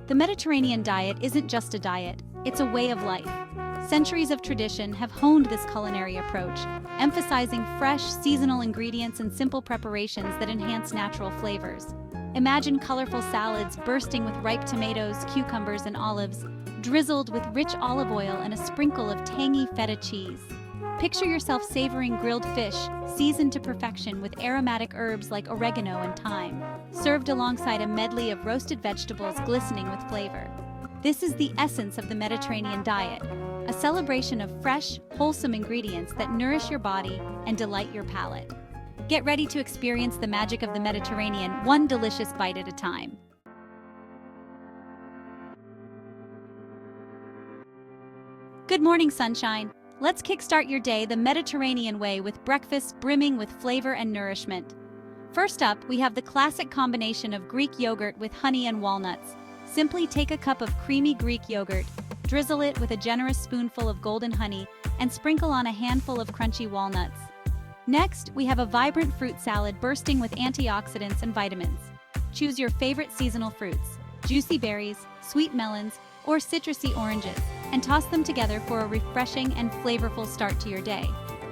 The Mediterranean diet isn't just a diet, it's a way of life. Centuries of tradition have honed this culinary approach, emphasizing fresh, seasonal ingredients and simple preparations that enhance natural flavors. Imagine colorful salads bursting with ripe tomatoes, cucumbers, and olives, drizzled with rich olive oil and a sprinkle of tangy feta cheese. Picture yourself savoring grilled fish, seasoned to perfection with aromatic herbs like oregano and thyme, served alongside a medley of roasted vegetables glistening with flavor. This is the essence of the Mediterranean diet, a celebration of fresh, wholesome ingredients that nourish your body and delight your palate. Get ready to experience the magic of the Mediterranean, one delicious bite at a time. Good morning, sunshine. Let's kickstart your day the Mediterranean way with breakfast brimming with flavor and nourishment. First up, we have the classic combination of Greek yogurt with honey and walnuts. Simply take a cup of creamy Greek yogurt, drizzle it with a generous spoonful of golden honey, and sprinkle on a handful of crunchy walnuts. Next, we have a vibrant fruit salad bursting with antioxidants and vitamins. Choose your favorite seasonal fruits, juicy berries, sweet melons, or citrusy oranges, and toss them together for a refreshing and flavorful start to your day.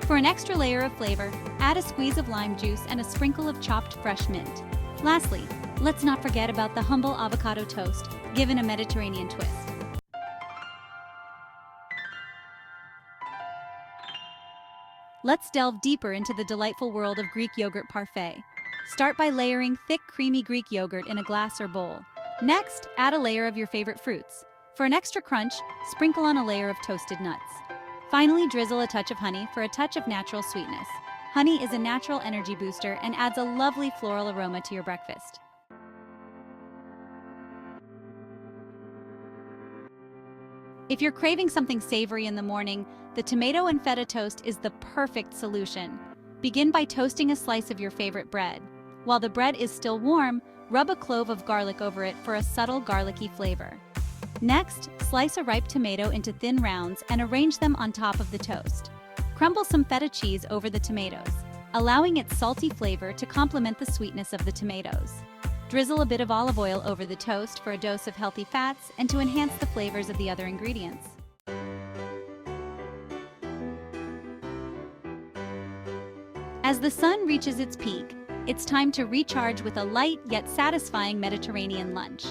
For an extra layer of flavor, add a squeeze of lime juice and a sprinkle of chopped fresh mint. Lastly, let's not forget about the humble avocado toast, given a Mediterranean twist. Let's delve deeper into the delightful world of Greek yogurt parfait. Start by layering thick, creamy Greek yogurt in a glass or bowl. Next, add a layer of your favorite fruits. For an extra crunch, sprinkle on a layer of toasted nuts. Finally, drizzle a touch of honey for a touch of natural sweetness. Honey is a natural energy booster and adds a lovely floral aroma to your breakfast. If you're craving something savory in the morning, the tomato and feta toast is the perfect solution. Begin by toasting a slice of your favorite bread. While the bread is still warm, rub a clove of garlic over it for a subtle garlicky flavor. Next, slice a ripe tomato into thin rounds and arrange them on top of the toast. Crumble some feta cheese over the tomatoes, allowing its salty flavor to complement the sweetness of the tomatoes. Drizzle a bit of olive oil over the toast for a dose of healthy fats and to enhance the flavors of the other ingredients. As the sun reaches its peak, it's time to recharge with a light yet satisfying Mediterranean lunch.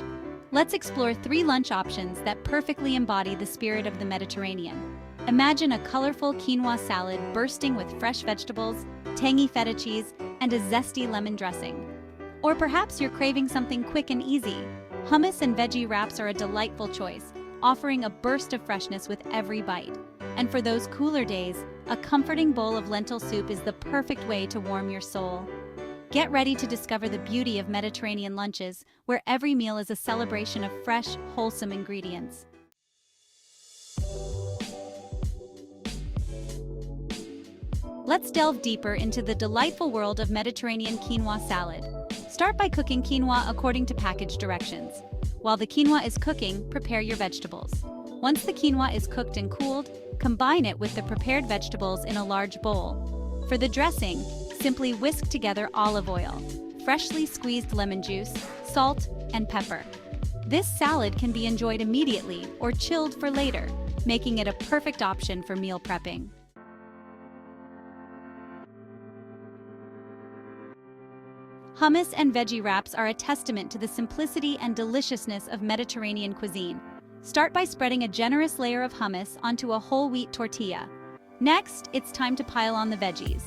Let's explore 3 lunch options that perfectly embody the spirit of the Mediterranean. Imagine a colorful quinoa salad bursting with fresh vegetables, tangy feta cheese, and a zesty lemon dressing. Or perhaps you're craving something quick and easy. Hummus and veggie wraps are a delightful choice, offering a burst of freshness with every bite. And for those cooler days, a comforting bowl of lentil soup is the perfect way to warm your soul. Get ready to discover the beauty of Mediterranean lunches, where every meal is a celebration of fresh, wholesome ingredients. Let's delve deeper into the delightful world of Mediterranean quinoa salad. Start by cooking quinoa according to package directions. While the quinoa is cooking, prepare your vegetables. Once the quinoa is cooked and cooled, combine it with the prepared vegetables in a large bowl. For the dressing, simply whisk together olive oil, freshly squeezed lemon juice, salt, and pepper. This salad can be enjoyed immediately or chilled for later, making it a perfect option for meal prepping. Hummus and veggie wraps are a testament to the simplicity and deliciousness of Mediterranean cuisine. Start by spreading a generous layer of hummus onto a whole wheat tortilla. Next, it's time to pile on the veggies.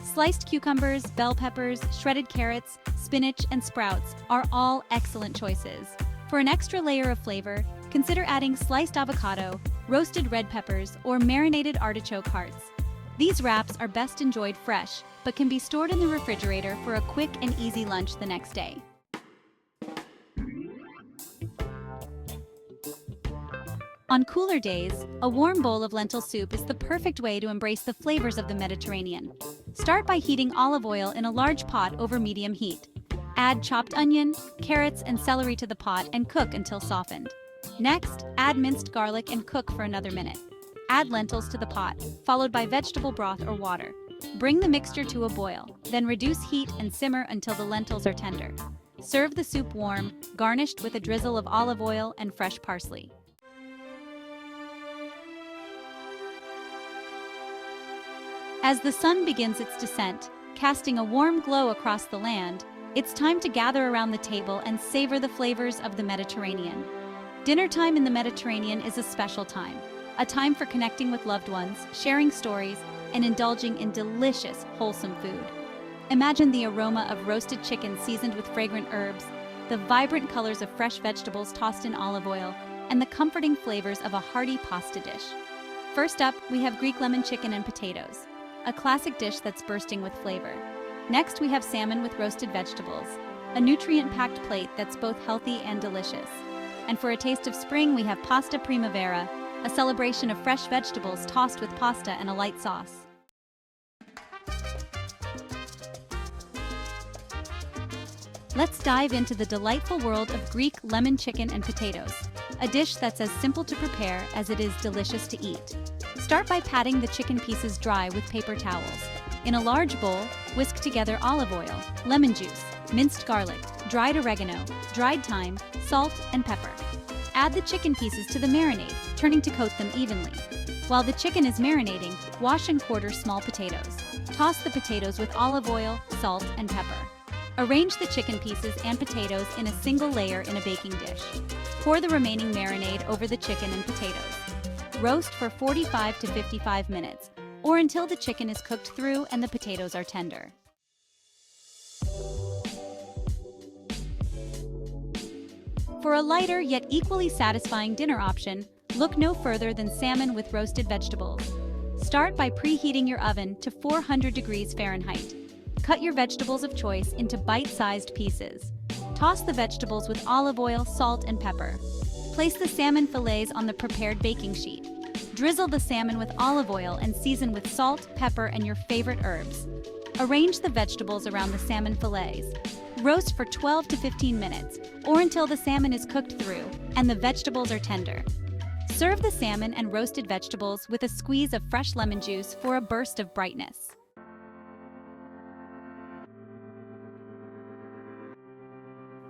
Sliced cucumbers, bell peppers, shredded carrots, spinach, and sprouts are all excellent choices. For an extra layer of flavor, consider adding sliced avocado, roasted red peppers, or marinated artichoke hearts. These wraps are best enjoyed fresh, but can be stored in the refrigerator for a quick and easy lunch the next day. On cooler days, a warm bowl of lentil soup is the perfect way to embrace the flavors of the Mediterranean. Start by heating olive oil in a large pot over medium heat. Add chopped onion, carrots, and celery to the pot and cook until softened. Next, add minced garlic and cook for another minute. Add lentils to the pot, followed by vegetable broth or water. Bring the mixture to a boil, then reduce heat and simmer until the lentils are tender. Serve the soup warm, garnished with a drizzle of olive oil and fresh parsley. As the sun begins its descent, casting a warm glow across the land, it's time to gather around the table and savor the flavors of the Mediterranean. Dinner time in the Mediterranean is a special time, a time for connecting with loved ones, sharing stories, and indulging in delicious, wholesome food. Imagine the aroma of roasted chicken seasoned with fragrant herbs, the vibrant colors of fresh vegetables tossed in olive oil, and the comforting flavors of a hearty pasta dish. First up, we have Greek lemon chicken and potatoes, a classic dish that's bursting with flavor. Next, we have salmon with roasted vegetables, a nutrient-packed plate that's both healthy and delicious. And for a taste of spring, we have pasta primavera, a celebration of fresh vegetables tossed with pasta and a light sauce. Let's dive into the delightful world of Greek lemon chicken and potatoes, a dish that's as simple to prepare as it is delicious to eat. Start by patting the chicken pieces dry with paper towels. In a large bowl, whisk together olive oil, lemon juice, minced garlic, dried oregano, dried thyme, salt, and pepper. Add the chicken pieces to the marinade, turning to coat them evenly. While the chicken is marinating, wash and quarter small potatoes. Toss the potatoes with olive oil, salt, and pepper. Arrange the chicken pieces and potatoes in a single layer in a baking dish. Pour the remaining marinade over the chicken and potatoes. Roast for 45 to 55 minutes, or until the chicken is cooked through and the potatoes are tender. For a lighter yet equally satisfying dinner option, look no further than salmon with roasted vegetables. Start by preheating your oven to 400 degrees Fahrenheit. Cut your vegetables of choice into bite-sized pieces. Toss the vegetables with olive oil, salt, and pepper. Place the salmon fillets on the prepared baking sheet. Drizzle the salmon with olive oil and season with salt, pepper, and your favorite herbs. Arrange the vegetables around the salmon fillets. Roast for 12 to 15 minutes, or until the salmon is cooked through and the vegetables are tender. Serve the salmon and roasted vegetables with a squeeze of fresh lemon juice for a burst of brightness.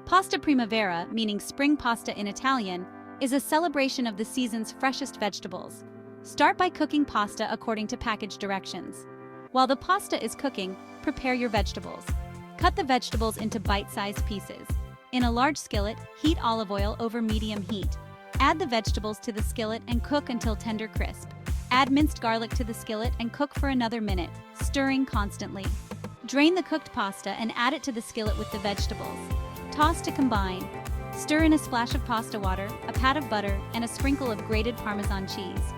Pasta primavera, meaning spring pasta in Italian, is a celebration of the season's freshest vegetables. Start by cooking pasta according to package directions. While the pasta is cooking, prepare your vegetables. Cut the vegetables into bite-sized pieces. In a large skillet, heat olive oil over medium heat. Add the vegetables to the skillet and cook until tender crisp. Add minced garlic to the skillet and cook for another minute, stirring constantly. Drain the cooked pasta and add it to the skillet with the vegetables. Toss to combine. Stir in a splash of pasta water, a pat of butter, and a sprinkle of grated Parmesan cheese.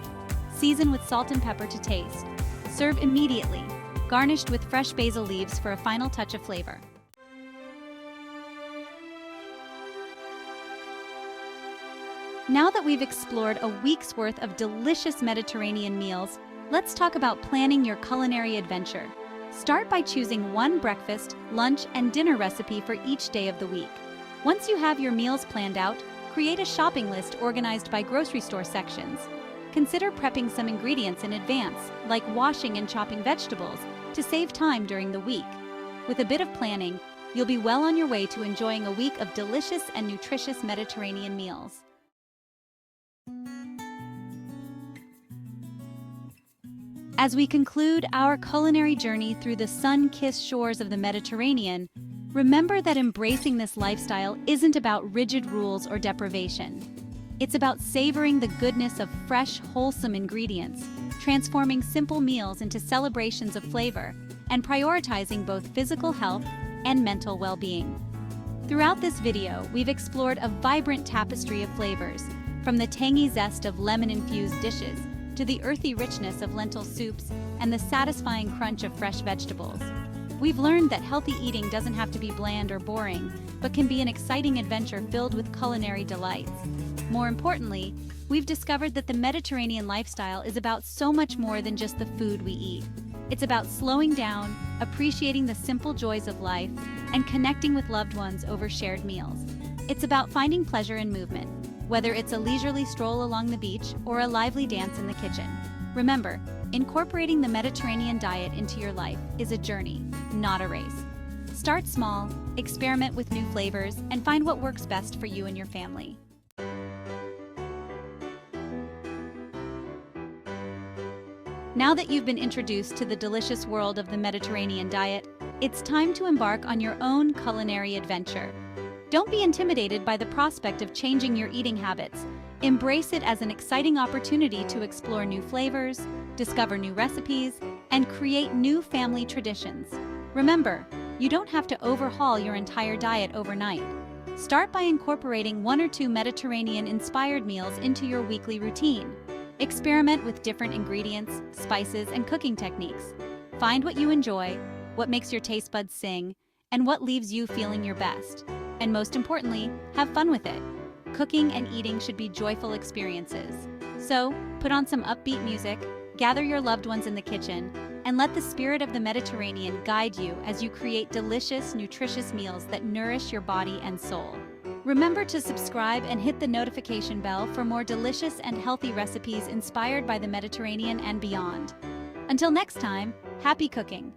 Season with salt and pepper to taste. Serve immediately, garnished with fresh basil leaves for a final touch of flavor. Now that we've explored a week's worth of delicious Mediterranean meals, let's talk about planning your culinary adventure. Start by choosing one breakfast, lunch, and dinner recipe for each day of the week. Once you have your meals planned out, create a shopping list organized by grocery store sections. Consider prepping some ingredients in advance, like washing and chopping vegetables, to save time during the week. With a bit of planning, you'll be well on your way to enjoying a week of delicious and nutritious Mediterranean meals. As we conclude our culinary journey through the sun-kissed shores of the Mediterranean, remember that embracing this lifestyle isn't about rigid rules or deprivation. It's about savoring the goodness of fresh, wholesome ingredients, transforming simple meals into celebrations of flavor, and prioritizing both physical health and mental well-being. Throughout this video, we've explored a vibrant tapestry of flavors, from the tangy zest of lemon-infused dishes to the earthy richness of lentil soups and the satisfying crunch of fresh vegetables. We've learned that healthy eating doesn't have to be bland or boring, but can be an exciting adventure filled with culinary delights. More importantly, we've discovered that the Mediterranean lifestyle is about so much more than just the food we eat. It's about slowing down, appreciating the simple joys of life, and connecting with loved ones over shared meals. It's about finding pleasure in movement, whether it's a leisurely stroll along the beach or a lively dance in the kitchen. Remember, incorporating the Mediterranean diet into your life is a journey, not a race. Start small, experiment with new flavors, and find what works best for you and your family. Now that you've been introduced to the delicious world of the Mediterranean diet, it's time to embark on your own culinary adventure. Don't be intimidated by the prospect of changing your eating habits. Embrace it as an exciting opportunity to explore new flavors, discover new recipes, and create new family traditions. Remember, you don't have to overhaul your entire diet overnight. Start by incorporating 1 or 2 Mediterranean-inspired meals into your weekly routine. Experiment with different ingredients, spices, and cooking techniques. Find what you enjoy, what makes your taste buds sing, and what leaves you feeling your best. And most importantly, have fun with it. Cooking and eating should be joyful experiences. So, put on some upbeat music, gather your loved ones in the kitchen, and let the spirit of the Mediterranean guide you as you create delicious, nutritious meals that nourish your body and soul. Remember to subscribe and hit the notification bell for more delicious and healthy recipes inspired by the Mediterranean and beyond. Until next time, happy cooking!